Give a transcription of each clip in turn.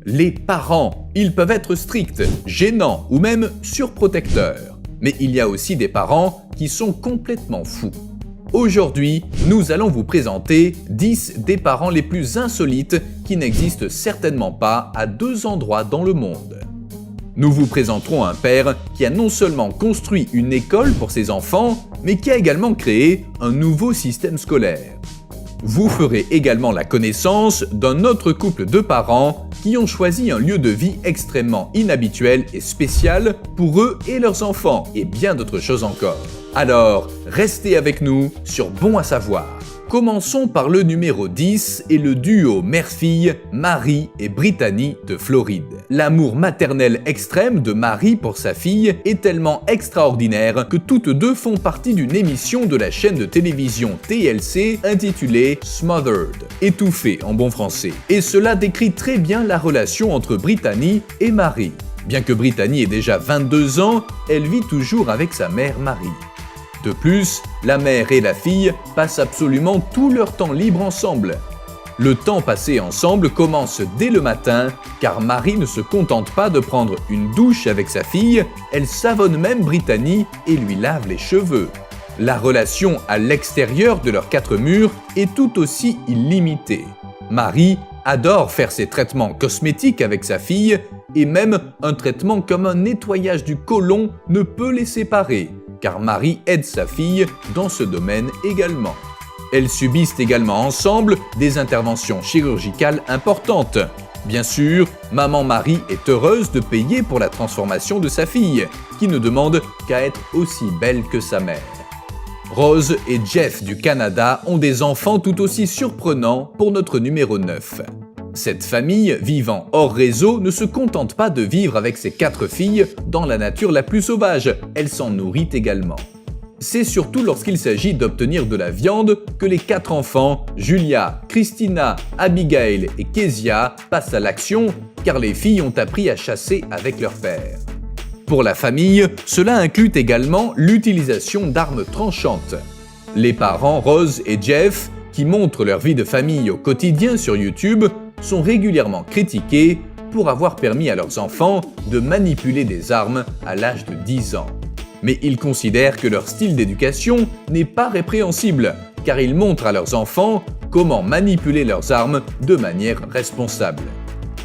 Les parents, ils peuvent être stricts, gênants ou même surprotecteurs. Mais il y a aussi des parents qui sont complètement fous. Aujourd'hui, nous allons vous présenter 10 des parents les plus insolites qui n'existent certainement pas à 2 endroits dans le monde. Nous vous présenterons un père qui a non seulement construit une école pour ses enfants, mais qui a également créé un nouveau système scolaire. Vous ferez également la connaissance d'un autre couple de parents qui ont choisi un lieu de vie extrêmement inhabituel et spécial pour eux et leurs enfants, et bien d'autres choses encore. Alors, restez avec nous sur Bon à savoir. Commençons par le numéro 10 et le duo mère-fille Marie et Brittany de Floride. L'amour maternel extrême de Marie pour sa fille est tellement extraordinaire que toutes deux font partie d'une émission de la chaîne de télévision TLC intitulée Smothered, étouffée en bon français. Et cela décrit très bien la relation entre Brittany et Marie. Bien que Brittany ait déjà 22 ans, elle vit toujours avec sa mère Marie. De plus, la mère et la fille passent absolument tout leur temps libre ensemble. Le temps passé ensemble commence dès le matin, car Marie ne se contente pas de prendre une douche avec sa fille, elle savonne même Brittany et lui lave les cheveux. La relation à l'extérieur de leurs 4 murs est tout aussi illimitée. Marie adore faire ses traitements cosmétiques avec sa fille, et même un traitement comme un nettoyage du côlon ne peut les séparer, car Marie aide sa fille dans ce domaine également. Elles subissent également ensemble des interventions chirurgicales importantes. Bien sûr, maman Marie est heureuse de payer pour la transformation de sa fille, qui ne demande qu'à être aussi belle que sa mère. Rose et Jeff du Canada ont des enfants tout aussi surprenants pour notre numéro 9. Cette famille, vivant hors réseau, ne se contente pas de vivre avec ses 4 filles dans la nature la plus sauvage, elle s'en nourrit également. C'est surtout lorsqu'il s'agit d'obtenir de la viande que les 4 enfants, Julia, Christina, Abigail et Kezia, passent à l'action, car les filles ont appris à chasser avec leur père. Pour la famille, cela inclut également l'utilisation d'armes tranchantes. Les parents Rose et Jeff, qui montrent leur vie de famille au quotidien sur YouTube, sont régulièrement critiqués pour avoir permis à leurs enfants de manipuler des armes à l'âge de 10 ans. Mais ils considèrent que leur style d'éducation n'est pas répréhensible, car ils montrent à leurs enfants comment manipuler leurs armes de manière responsable.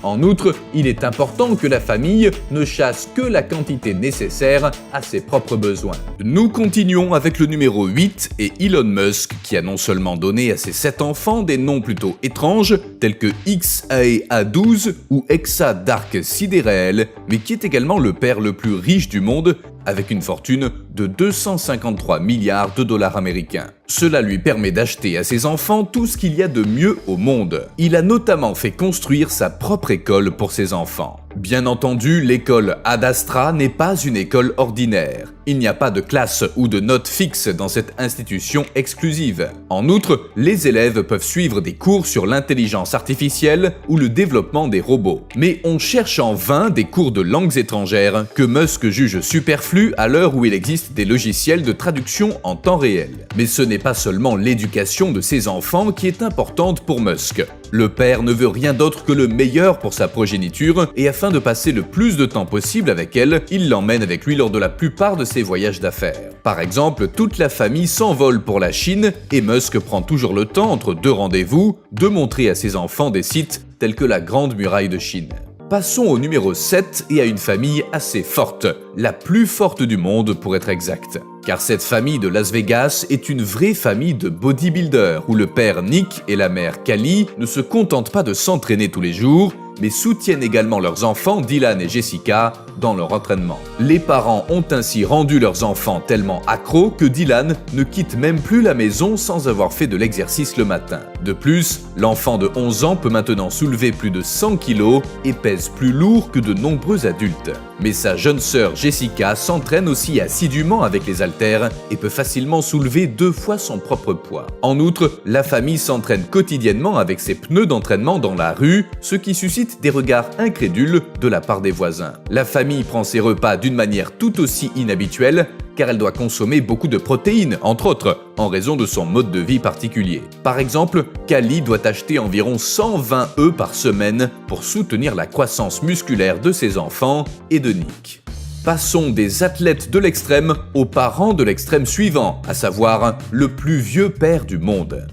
En outre, il est important que la famille ne chasse que la quantité nécessaire à ses propres besoins. Nous continuons avec le numéro 8 et Elon Musk, qui a non seulement donné à ses 7 enfants des noms plutôt étranges, tels que XAEA12 ou Exa Dark Sidéréel, mais qui est également le père le plus riche du monde, avec une fortune de 253 milliards de dollars américains. Cela lui permet d'acheter à ses enfants tout ce qu'il y a de mieux au monde. Il a notamment fait construire sa propre école pour ses enfants. Bien entendu, l'école Ad Astra n'est pas une école ordinaire. Il n'y a pas de classe ou de notes fixes dans cette institution exclusive. En outre, les élèves peuvent suivre des cours sur l'intelligence artificielle ou le développement des robots. Mais on cherche en vain des cours de langues étrangères que Musk juge superflus à l'heure où il existe des logiciels de traduction en temps réel. Mais ce n'est pas seulement l'éducation de ses enfants qui est importante pour Musk. Le père ne veut rien d'autre que le meilleur pour sa progéniture et afin de passer le plus de temps possible avec elle, il l'emmène avec lui lors de la plupart de ses voyages d'affaires. Par exemple, toute la famille s'envole pour la Chine et Musk prend toujours le temps entre 2 rendez-vous de montrer à ses enfants des sites tels que la Grande Muraille de Chine. Passons au numéro 7 et à une famille assez forte, la plus forte du monde pour être exact. Car cette famille de Las Vegas est une vraie famille de bodybuilders, où le père Nick et la mère Callie ne se contentent pas de s'entraîner tous les jours, mais soutiennent également leurs enfants Dylan et Jessica dans leur entraînement. Les parents ont ainsi rendu leurs enfants tellement accros que Dylan ne quitte même plus la maison sans avoir fait de l'exercice le matin. De plus, l'enfant de 11 ans peut maintenant soulever plus de 100 kg et pèse plus lourd que de nombreux adultes. Mais sa jeune sœur Jessica s'entraîne aussi assidûment avec les haltères et peut facilement soulever 2 fois son propre poids. En outre, la famille s'entraîne quotidiennement avec ses pneus d'entraînement dans la rue, ce qui suscite des regards incrédules de la part des voisins. La famille prend ses repas d'une manière tout aussi inhabituelle, car elle doit consommer beaucoup de protéines, entre autres, en raison de son mode de vie particulier. Par exemple, Callie doit acheter environ 120 œufs par semaine pour soutenir la croissance musculaire de ses enfants et de Nick. Passons des athlètes de l'extrême aux parents de l'extrême suivant, à savoir le plus vieux père du monde.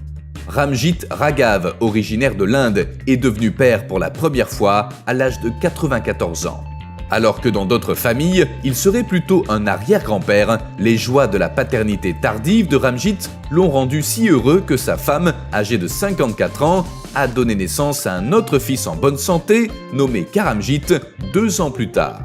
Ramjit Raghav, originaire de l'Inde, est devenu père pour la première fois à l'âge de 94 ans. Alors que dans d'autres familles, il serait plutôt un arrière-grand-père, les joies de la paternité tardive de Ramjit l'ont rendu si heureux que sa femme, âgée de 54 ans, a donné naissance à un autre fils en bonne santé, nommé Karamjit, 2 ans plus tard.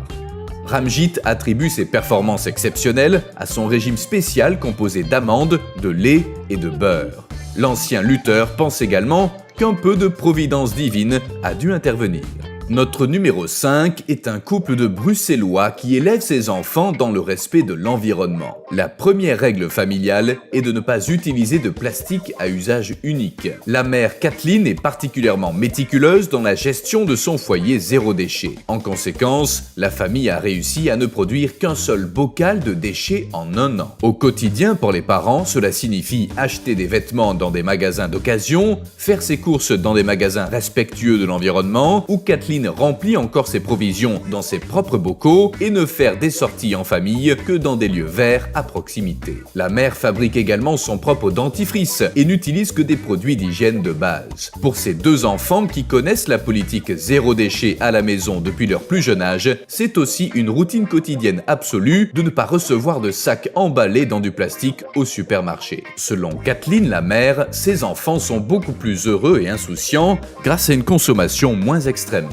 Ramjit attribue ses performances exceptionnelles à son régime spécial composé d'amandes, de lait et de beurre. L'ancien lutteur pense également qu'un peu de providence divine a dû intervenir. Notre numéro 5 est un couple de Bruxellois qui élève ses enfants dans le respect de l'environnement. La première règle familiale est de ne pas utiliser de plastique à usage unique. La mère Kathleen est particulièrement méticuleuse dans la gestion de son foyer zéro déchet. En conséquence, la famille a réussi à ne produire qu'un seul bocal de déchets en 1 an. Au quotidien, pour les parents, cela signifie acheter des vêtements dans des magasins d'occasion, faire ses courses dans des magasins respectueux de l'environnement, où Kathleen remplit encore ses provisions dans ses propres bocaux et ne faire des sorties en famille que dans des lieux verts à proximité. La mère fabrique également son propre dentifrice et n'utilise que des produits d'hygiène de base. Pour ses 2 enfants qui connaissent la politique zéro déchet à la maison depuis leur plus jeune âge, c'est aussi une routine quotidienne absolue de ne pas recevoir de sacs emballés dans du plastique au supermarché. Selon Kathleen, la mère, ses enfants sont beaucoup plus heureux et insouciants grâce à une consommation moins extrême.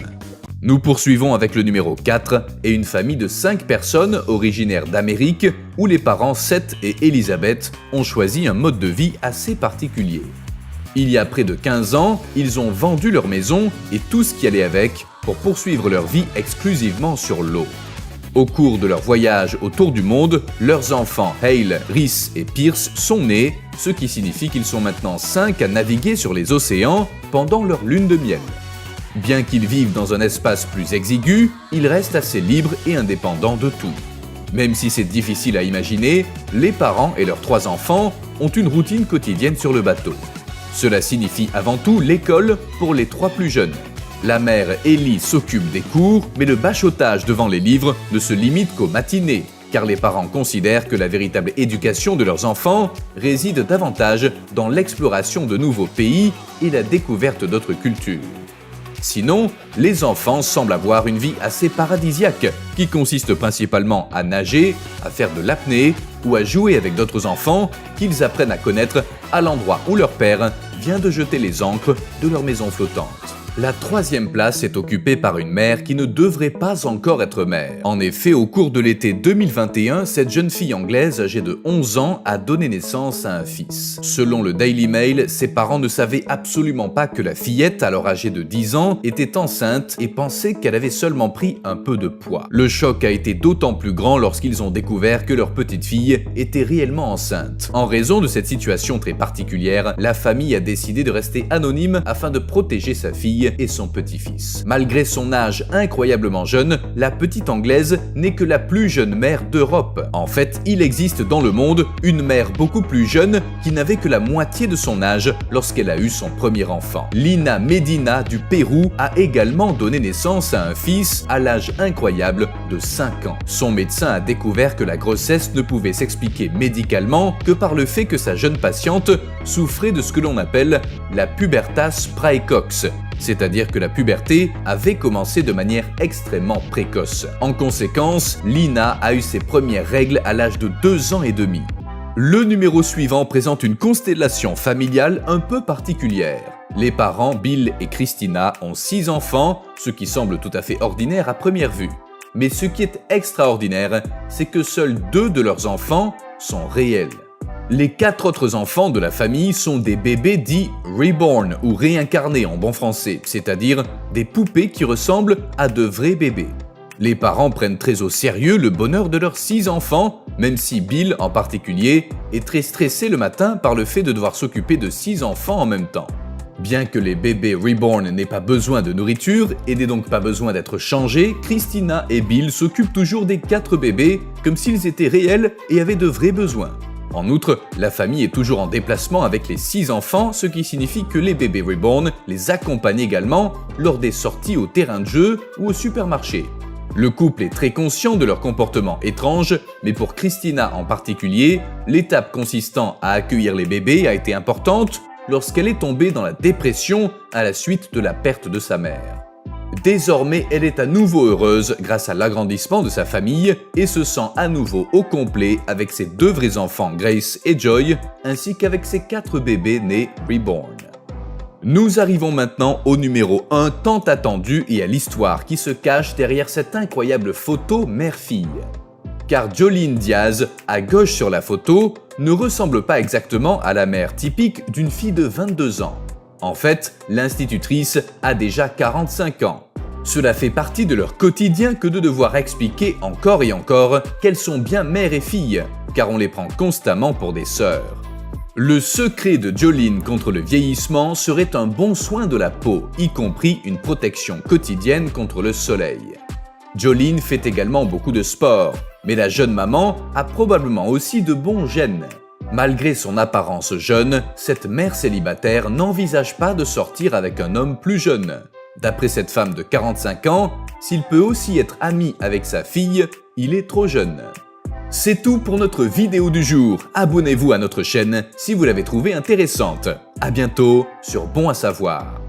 Nous poursuivons avec le numéro 4 et une famille de 5 personnes originaires d'Amérique où les parents Seth et Elizabeth ont choisi un mode de vie assez particulier. Il y a près de 15 ans, ils ont vendu leur maison et tout ce qui allait avec pour poursuivre leur vie exclusivement sur l'eau. Au cours de leur voyage autour du monde, leurs enfants Hale, Rhys et Pierce sont nés, ce qui signifie qu'ils sont maintenant 5 à naviguer sur les océans pendant leur lune de miel. Bien qu'ils vivent dans un espace plus exigu, ils restent assez libres et indépendants de tout. Même si c'est difficile à imaginer, les parents et leurs 3 enfants ont une routine quotidienne sur le bateau. Cela signifie avant tout l'école pour les 3 plus jeunes. La mère Ellie s'occupe des cours, mais le bachotage devant les livres ne se limite qu'aux matinées, car les parents considèrent que la véritable éducation de leurs enfants réside davantage dans l'exploration de nouveaux pays et la découverte d'autres cultures. Sinon, les enfants semblent avoir une vie assez paradisiaque, qui consiste principalement à nager, à faire de l'apnée ou à jouer avec d'autres enfants qu'ils apprennent à connaître à l'endroit où leur père vient de jeter les ancres de leur maison flottante. La 3e place est occupée par une mère qui ne devrait pas encore être mère. En effet, au cours de l'été 2021, cette jeune fille anglaise âgée de 11 ans a donné naissance à un fils. Selon le Daily Mail, ses parents ne savaient absolument pas que la fillette, alors âgée de 10 ans, était enceinte et pensaient qu'elle avait seulement pris un peu de poids. Le choc a été d'autant plus grand lorsqu'ils ont découvert que leur petite fille était réellement enceinte. En raison de cette situation très particulière, la famille a décidé de rester anonyme afin de protéger sa fille et son petit-fils. Malgré son âge incroyablement jeune, la petite Anglaise n'est que la plus jeune mère d'Europe. En fait, il existe dans le monde une mère beaucoup plus jeune qui n'avait que la moitié de son âge lorsqu'elle a eu son premier enfant. Lina Medina du Pérou a également donné naissance à un fils à l'âge incroyable de 5 ans. Son médecin a découvert que la grossesse ne pouvait s'expliquer médicalement que par le fait que sa jeune patiente souffrait de ce que l'on appelle la pubertas praecox, c'est-à-dire que la puberté avait commencé de manière extrêmement précoce. En conséquence, Lina a eu ses premières règles à l'âge de 2 ans et demi. Le numéro suivant présente une constellation familiale un peu particulière. Les parents Bill et Christina ont 6 enfants, ce qui semble tout à fait ordinaire à première vue. Mais ce qui est extraordinaire, c'est que seuls 2 de leurs enfants sont réels. Les 4 autres enfants de la famille sont des bébés dits reborn ou réincarnés en bon français, c'est-à-dire des poupées qui ressemblent à de vrais bébés. Les parents prennent très au sérieux le bonheur de leurs 6 enfants, même si Bill en particulier est très stressé le matin par le fait de devoir s'occuper de 6 enfants en même temps. Bien que les bébés reborn n'aient pas besoin de nourriture et n'aient donc pas besoin d'être changés, Christina et Bill s'occupent toujours des 4 bébés comme s'ils étaient réels et avaient de vrais besoins. En outre, la famille est toujours en déplacement avec les 6 enfants, ce qui signifie que les bébés reborn les accompagnent également lors des sorties au terrain de jeu ou au supermarché. Le couple est très conscient de leur comportement étrange, mais pour Christina en particulier, l'étape consistant à accueillir les bébés a été importante lorsqu'elle est tombée dans la dépression à la suite de la perte de sa mère. Désormais, elle est à nouveau heureuse grâce à l'agrandissement de sa famille et se sent à nouveau au complet avec ses 2 vrais enfants Grace et Joy, ainsi qu'avec ses 4 bébés nés reborn. Nous arrivons maintenant au numéro 1 tant attendu et à l'histoire qui se cache derrière cette incroyable photo mère-fille. Car Jolene Diaz, à gauche sur la photo, ne ressemble pas exactement à la mère typique d'une fille de 22 ans. En fait, l'institutrice a déjà 45 ans. Cela fait partie de leur quotidien que de devoir expliquer encore et encore qu'elles sont bien mère et fille, car on les prend constamment pour des sœurs. Le secret de Jolene contre le vieillissement serait un bon soin de la peau, y compris une protection quotidienne contre le soleil. Jolene fait également beaucoup de sport, mais la jeune maman a probablement aussi de bons gènes. Malgré son apparence jeune, cette mère célibataire n'envisage pas de sortir avec un homme plus jeune. D'après cette femme de 45 ans, s'il peut aussi être ami avec sa fille, il est trop jeune. C'est tout pour notre vidéo du jour. Abonnez-vous à notre chaîne si vous l'avez trouvée intéressante. À bientôt sur Bon à savoir.